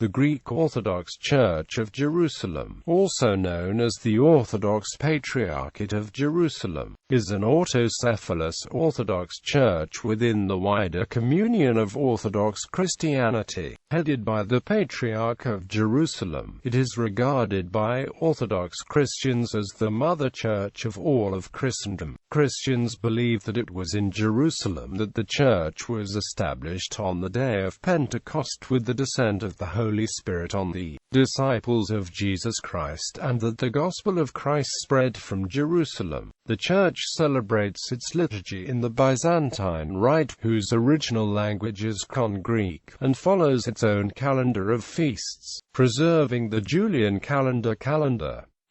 The Greek Orthodox Church of Jerusalem, also known as the Orthodox Patriarchate of Jerusalem, is an autocephalous Orthodox Church within the wider communion of Orthodox Christianity, headed by the Patriarch of Jerusalem. It is regarded by Orthodox Christians as the mother church of all of Christendom. Christians believe that it was in Jerusalem that the Church was established on the day of Pentecost with the descent of the Holy Spirit on the disciples of Jesus Christ, and that the gospel of Christ spread from Jerusalem. The Church celebrates its liturgy in the Byzantine Rite, whose original language is Koine Greek, and follows its own calendar of feasts, preserving the Julian calendar.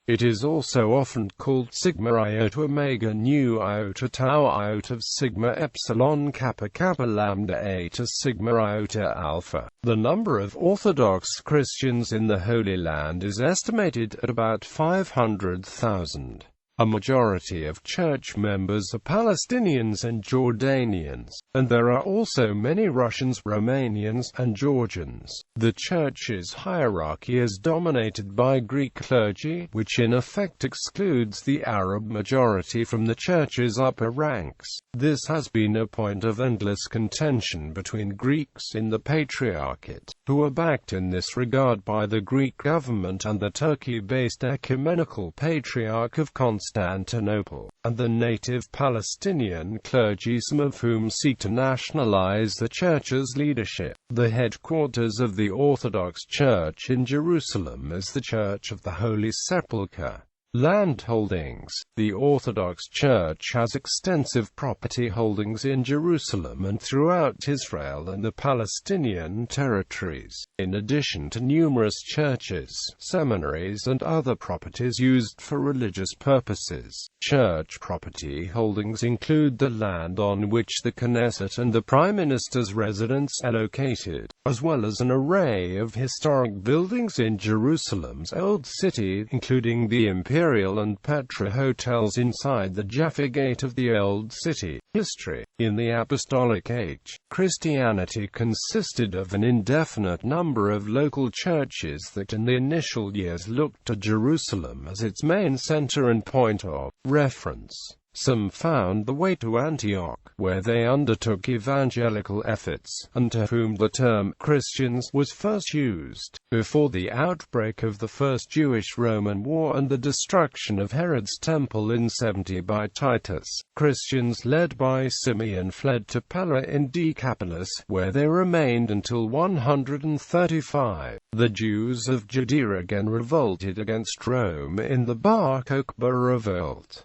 It is also often called sigma iota omega nu iota tau iota sigma epsilon kappa kappa lambda eta sigma iota alpha. The number of Orthodox Christians in the Holy Land is estimated at about 500,000. A majority of church members are Palestinians and Jordanians, and there are also many Russians, Romanians, and Georgians. The church's hierarchy is dominated by Greek clergy, which in effect excludes the Arab majority from the church's upper ranks. This has been a point of endless contention between Greeks in the Patriarchate, who are backed in this regard by the Greek government, and the Turkey-based Ecumenical Patriarch of Constantinople, and the native Palestinian clergy, some of whom seek to nationalize the Church's leadership. The headquarters of the Orthodox Church in Jerusalem is the Church of the Holy Sepulchre. Land holdings. The Orthodox Church has extensive property holdings in Jerusalem and throughout Israel and the Palestinian territories, in addition to numerous churches, seminaries, and other properties used for religious purposes. Church property holdings include the land on which the Knesset and the Prime Minister's residence are located, as well as an array of historic buildings in Jerusalem's Old City, including the Imperial and Petra hotels inside the Jaffa Gate of the Old City. History. In the Apostolic Age, Christianity consisted of an indefinite number of local churches that in the initial years looked to Jerusalem as its main center and point of reference. Some found the way to Antioch, where they undertook evangelical efforts, and to whom the term Christians was first used. Before the outbreak of the First Jewish-Roman War and the destruction of Herod's temple in 70 by Titus, Christians led by Simeon fled to Pella in Decapolis, where they remained until 135. The Jews of Judea again revolted against Rome in the Bar Kokhba revolt.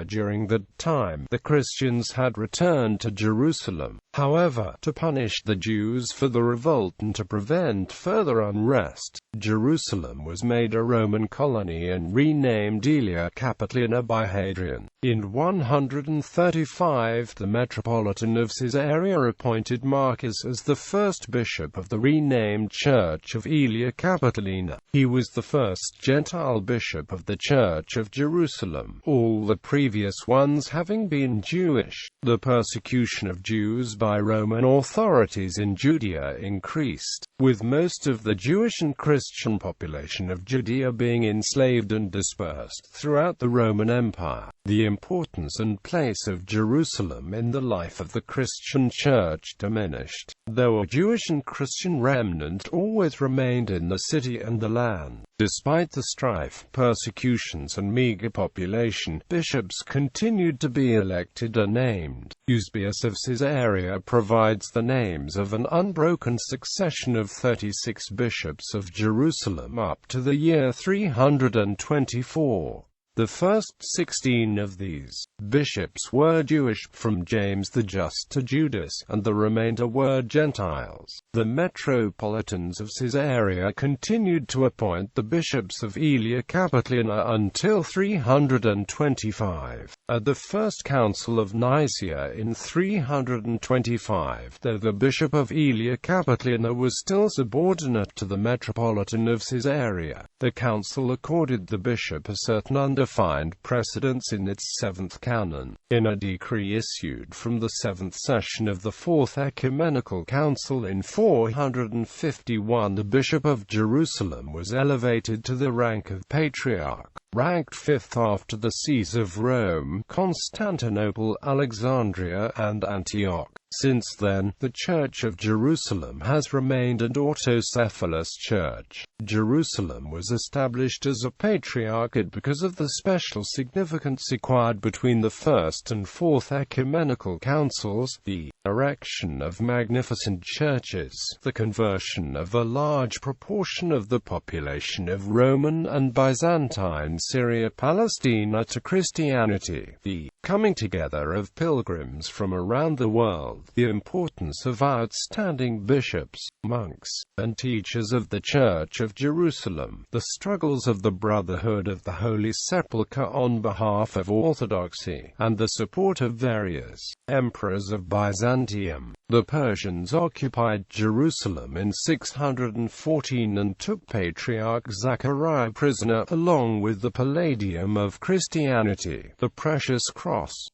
During that time, the Christians had returned to Jerusalem. However, to punish the Jews for the revolt and to prevent further unrest, Jerusalem was made a Roman colony and renamed Aelia Capitolina by Hadrian. In 135, the Metropolitan of Caesarea appointed Marcus as the first bishop of the renamed Church of Aelia Capitolina. He was the first Gentile bishop of the Church of Jerusalem, all the previous ones having been Jewish. The persecution of Jews by Roman authorities in Judea increased, with most of the Jewish and Christian population of Judea being enslaved and dispersed throughout the Roman Empire. The importance and place of Jerusalem in the life of the Christian Church diminished, though a Jewish and Christian remnant always remained in the city and the land. Despite the strife, persecutions, and meager population, bishops continued to be elected or named. Eusebius of Caesarea provides the names of an unbroken succession of 36 bishops of Jerusalem up to the year 324. The first 16 of these bishops were Jewish, from James the Just to Judas, and the remainder were Gentiles. The metropolitans of Caesarea continued to appoint the bishops of Aelia Capitolina until 325. At the First Council of Nicaea in 325, though the bishop of Aelia Capitolina was still subordinate to the metropolitan of Caesarea, the council accorded the bishop a certain defined precedents in its seventh canon. In a decree issued from the seventh session of the Fourth Ecumenical Council in 451, the Bishop of Jerusalem was elevated to the rank of Patriarch, ranked fifth after the sees of Rome, Constantinople, Alexandria, and Antioch. Since then, the Church of Jerusalem has remained an autocephalous church. Jerusalem was established as a patriarchate because of the special significance acquired between the First and Fourth Ecumenical Councils, the erection of magnificent churches, the conversion of a large proportion of the population of Roman and Byzantine Syria-Palestina to Christianity, the coming together of pilgrims from around the world, the importance of outstanding bishops, monks, and teachers of the Church of Jerusalem, the struggles of the Brotherhood of the Holy Sepulchre on behalf of Orthodoxy, and the support of various emperors of Byzantium. The Persians occupied Jerusalem in 614 and took Patriarch Zachariah prisoner, along with the Palladium of Christianity, the precious cross.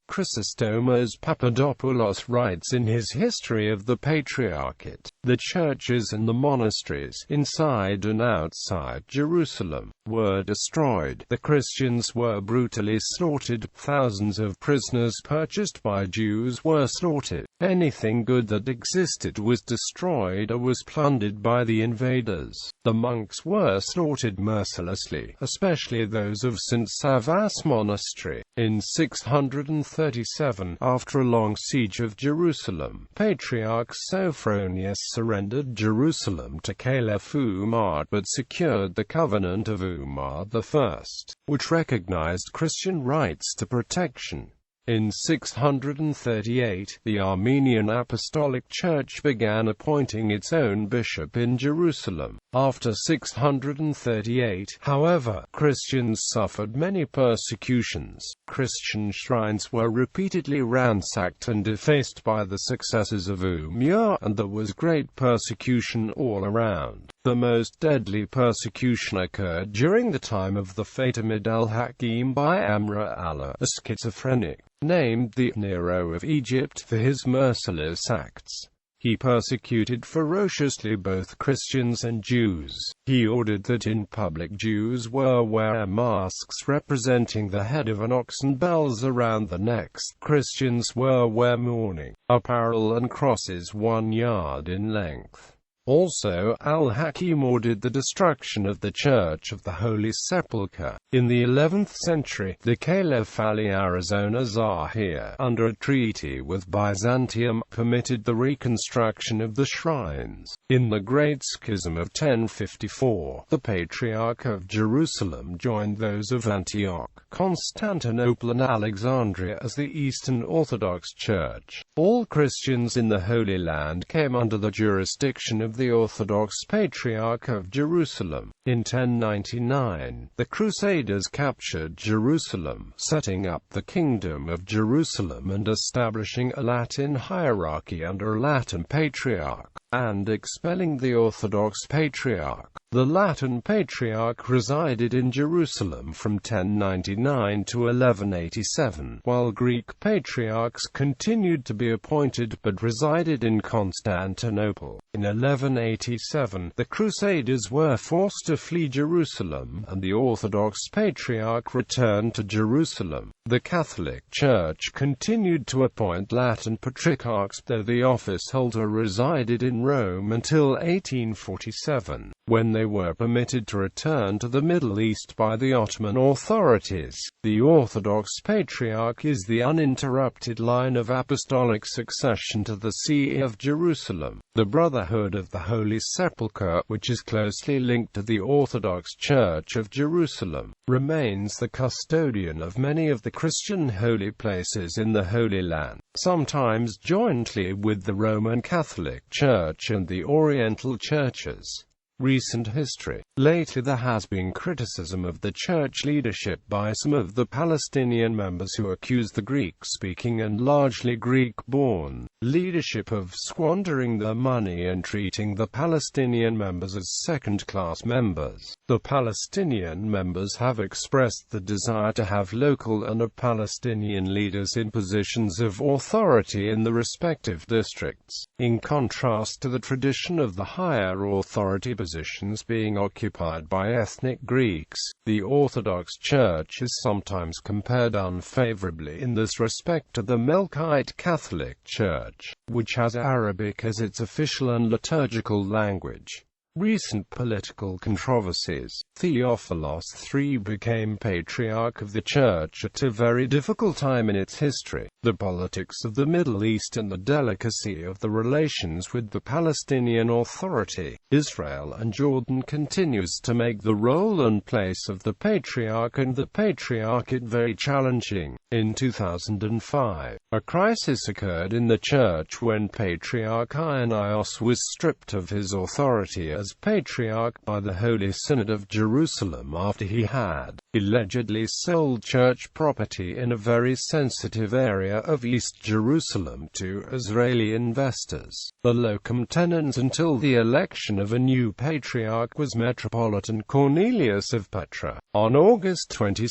Chrysostomus Papadopoulos writes in his History of the Patriarchate, the churches and the monasteries, inside and outside Jerusalem, were destroyed. The Christians were brutally slaughtered. Thousands of prisoners purchased by Jews were slaughtered. Anything good that existed was destroyed or was plundered by the invaders. The monks were slaughtered mercilessly, especially those of St. Savas Monastery. In 637, after a long siege of Jerusalem, Patriarch Sophronius surrendered Jerusalem to Caliph Umar but secured the Covenant of Umar I, which recognized Christian rights to protection. In 638, the Armenian Apostolic Church began appointing its own bishop in Jerusalem. After 638, however, Christians suffered many persecutions. Christian shrines were repeatedly ransacked and defaced by the successors of Umar, and there was great persecution all around. The most deadly persecution occurred during the time of the Fatimid al-Hakim by Amr Allah, a schizophrenic, named the Nero of Egypt for his merciless acts. He persecuted ferociously both Christians and Jews. He ordered that in public Jews were wear masks representing the head of an ox and bells around the necks. Christians were wear mourning apparel and crosses 1 yard in length. Also, al-Hakim ordered the destruction of the Church of the Holy Sepulchre. In the 11th century, the Caliph Ali Arizona Zahir, under a treaty with Byzantium, permitted the reconstruction of the shrines. In the Great Schism of 1054, the Patriarch of Jerusalem joined those of Antioch, Constantinople and Alexandria as the Eastern Orthodox Church. All Christians in the Holy Land came under the jurisdiction of the Orthodox Patriarch of Jerusalem. In 1099, the Crusaders captured Jerusalem, setting up the Kingdom of Jerusalem and establishing a Latin hierarchy under a Latin Patriarch, and expelling the Orthodox Patriarch. The Latin Patriarch resided in Jerusalem from 1099 to 1187, while Greek Patriarchs continued to be appointed but resided in Constantinople. In 1187, the Crusaders were forced to flee Jerusalem, and the Orthodox Patriarch returned to Jerusalem. The Catholic Church continued to appoint Latin Patriarchs, though the office holder resided in Rome until 1847, when they were permitted to return to the Middle East by the Ottoman authorities. The Orthodox Patriarch is the uninterrupted line of apostolic succession to the See of Jerusalem. The Brotherhood of the Holy Sepulchre, which is closely linked to the Orthodox Church of Jerusalem, remains the custodian of many of the Christian holy places in the Holy Land, sometimes jointly with the Roman Catholic Church and the Oriental churches. Recent history. Lately there has been criticism of the church leadership by some of the Palestinian members who accuse the Greek-speaking and largely Greek-born leadership of squandering their money and treating the Palestinian members as second-class members. The Palestinian members have expressed the desire to have local and Palestinian leaders in positions of authority in the respective districts, in contrast to the tradition of the higher authority positions being occupied by ethnic Greeks. The Orthodox Church is sometimes compared unfavorably in this respect to the Melkite Catholic Church, which has Arabic as its official and liturgical language. Recent political controversies. Theophilos III became Patriarch of the Church at a very difficult time in its history. The politics of the Middle East and the delicacy of the relations with the Palestinian Authority, Israel and Jordan continues to make the role and place of the Patriarch and the Patriarchate very challenging. In 2005, a crisis occurred in the Church when Patriarch Irenaeus was stripped of his authority as Patriarch by the Holy Synod of Jerusalem after he had allegedly sold church property in a very sensitive area of East Jerusalem to Israeli investors. The locum tenens until the election of a new Patriarch was Metropolitan Cornelius of Petra. On August 22,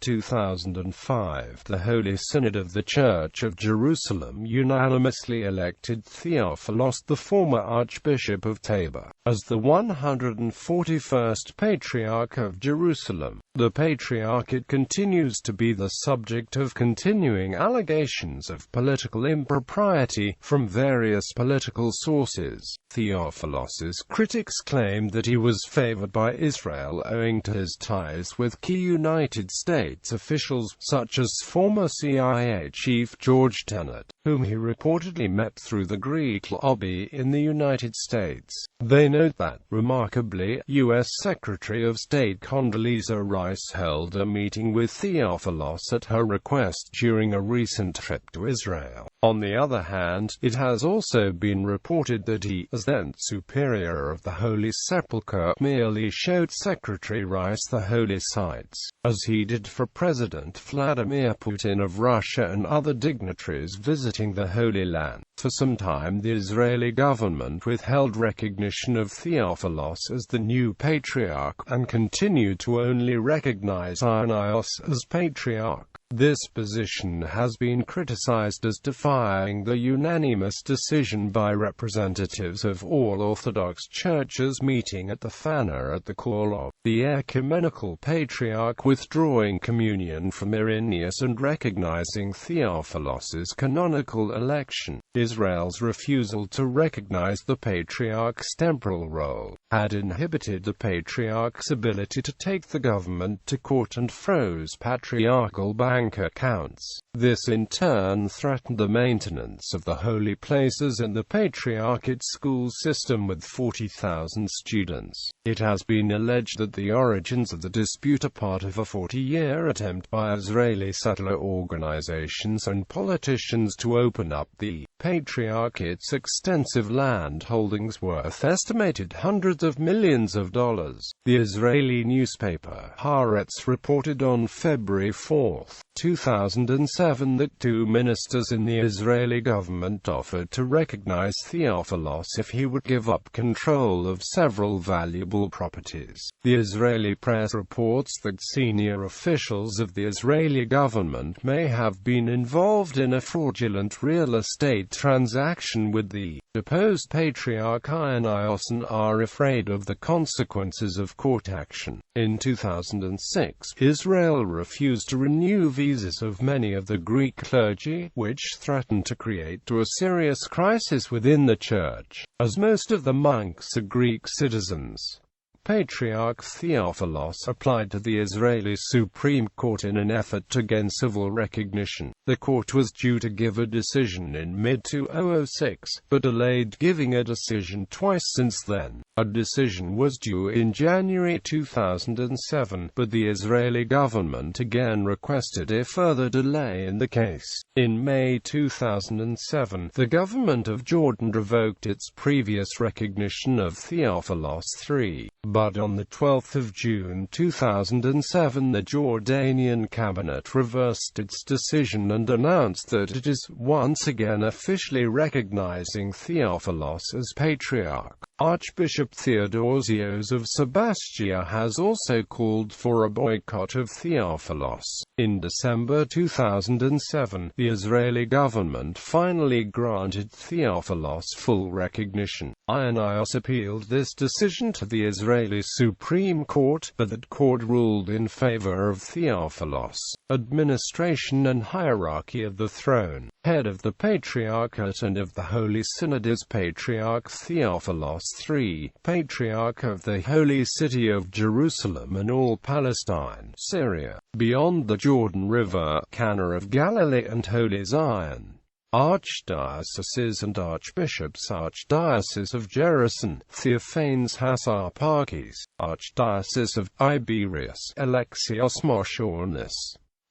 2005, the Holy Synod of the Church of Jerusalem unanimously elected Theophilos, the former Archbishop of Tabor, as the 141st Patriarch of Jerusalem. The Patriarchate continues to be the subject of continuing allegations of political impropriety from various political sources. Theophilos's critics claimed that he was favored by Israel owing to his ties with key United States officials, such as former CIA Chief George Tenet, whom he reportedly met through the Greek lobby in the United States. They note that, remarkably, U.S. Secretary of State Condoleezza Rice held a meeting with Theophilos at her request during a recent trip to Israel. On the other hand, it has also been reported that he, as then superior of the Holy Sepulchre, merely showed Secretary Rice the holy sites, as he did for President Vladimir Putin of Russia and other dignitaries visiting the Holy Land. For some time the Israeli government withheld recognition of Theophilos as the new Patriarch, and continued to only recognize Irenaeus as Patriarch. This position has been criticized as defying the unanimous decision by representatives of all Orthodox churches meeting at the Fana at the call of the Ecumenical Patriarch, withdrawing communion from Irenaeus and recognizing Theophilos's canonical election. Israel's refusal to recognize the Patriarch's temporal role had inhibited the Patriarch's ability to take the government to court and froze patriarchal bank accounts. This in turn threatened the maintenance of the holy places in the Patriarchate school system with 40,000 students. It has been alleged that the origins of the dispute are part of a 40-year attempt by Israeli settler organizations and politicians to open up the Patriarchate's extensive land holdings worth estimated hundreds of millions of dollars. The Israeli newspaper Haaretz reported on February 4, 2007 that two ministers in the Israeli government offered to recognize Theophilos if he would give up control of several valuable properties. The Israeli press reports that senior officials of the Israeli government may have been involved in a fraudulent real estate transaction with the deposed Patriarch Irenaeus and are afraid of the consequences of court action. In 2006, Israel refused to renew visas of many of the Greek clergy, which threatened to create a serious crisis within the church, as most of the monks are Greek citizens. Patriarch Theophilos applied to the Israeli Supreme Court in an effort to gain civil recognition. The court was due to give a decision in mid-2006, but delayed giving a decision twice since then. A decision was due in January 2007, but the Israeli government again requested a further delay in the case. In May 2007, the government of Jordan revoked its previous recognition of Theophilos III. But on the 12th of June 2007 the Jordanian cabinet reversed its decision and announced that it is once again officially recognizing Theophilos as Patriarch. Archbishop Theodosios of Sebastia has also called for a boycott of Theophilos. In December 2007, the Israeli government finally granted Theophilos full recognition. Ioannios appealed this decision to the Israeli Supreme Court, but that court ruled in favor of Theophilos. Administration and hierarchy of the throne. Head of the Patriarchate and of the Holy Synod is Patriarch Theophilos III, Patriarch of the Holy City of Jerusalem and all Palestine, Syria, beyond the Jordan River, Cana of Galilee and Holy Zion. Archdioceses and Archbishops. Archdiocese of Jerusalem, Theophanes Hassarpakis. Archdiocese of Tiberias, Alexios Moshournis.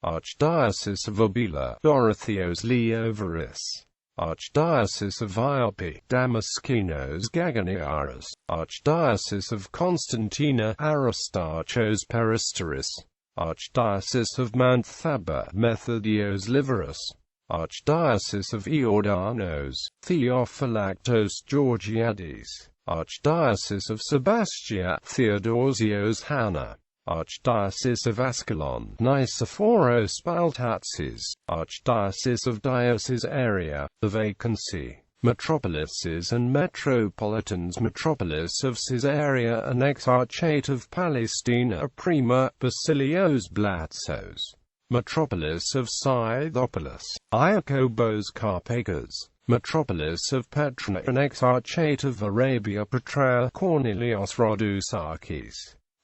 Archdiocese of Abila, Dorotheos Leovaris. Archdiocese of Iope, Damaskinos Gaganiaras. Archdiocese of Constantina, Aristarchos Peristeris. Archdiocese of Mount Thabor, Methodios Liverus. Archdiocese of Iordanos, Theophylactos Georgiades. Archdiocese of Sebastia, Theodosios Hanna. Archdiocese of Ascalon, Nisephoros Baltatsis. Archdiocese of Diocese Area, the vacancy. Metropolises and Metropolitans. Metropolis of Caesarea and Exarchate of Palestina Prima, Basilios Blatsos. Metropolis of Scythopolis, Iacobos Carpacas. Metropolis of Petra and Exarchate of Arabia Petraea Cornelios Rodusakis.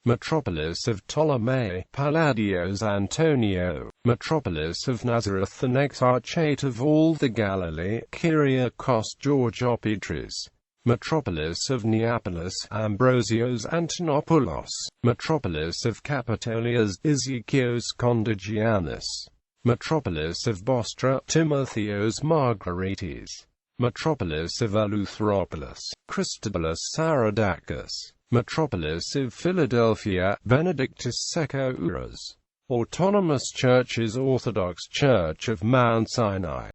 Metropolis of Ptolemy, Palladios Antonio. Metropolis of Nazareth and Exarchate of all the Galilee, Kyriakos Georgopetris. Metropolis of Neapolis, Ambrosios Antonopoulos. Metropolis of Capitolias, Ezekios Kondygiannis. Metropolis of Bostra, Timotheos Margaritis. Metropolis of Eleutheropolis, Christobulus Saradakis. Metropolis of Philadelphia, Benedictus Secouras. Autonomous Churches. Orthodox Church of Mount Sinai.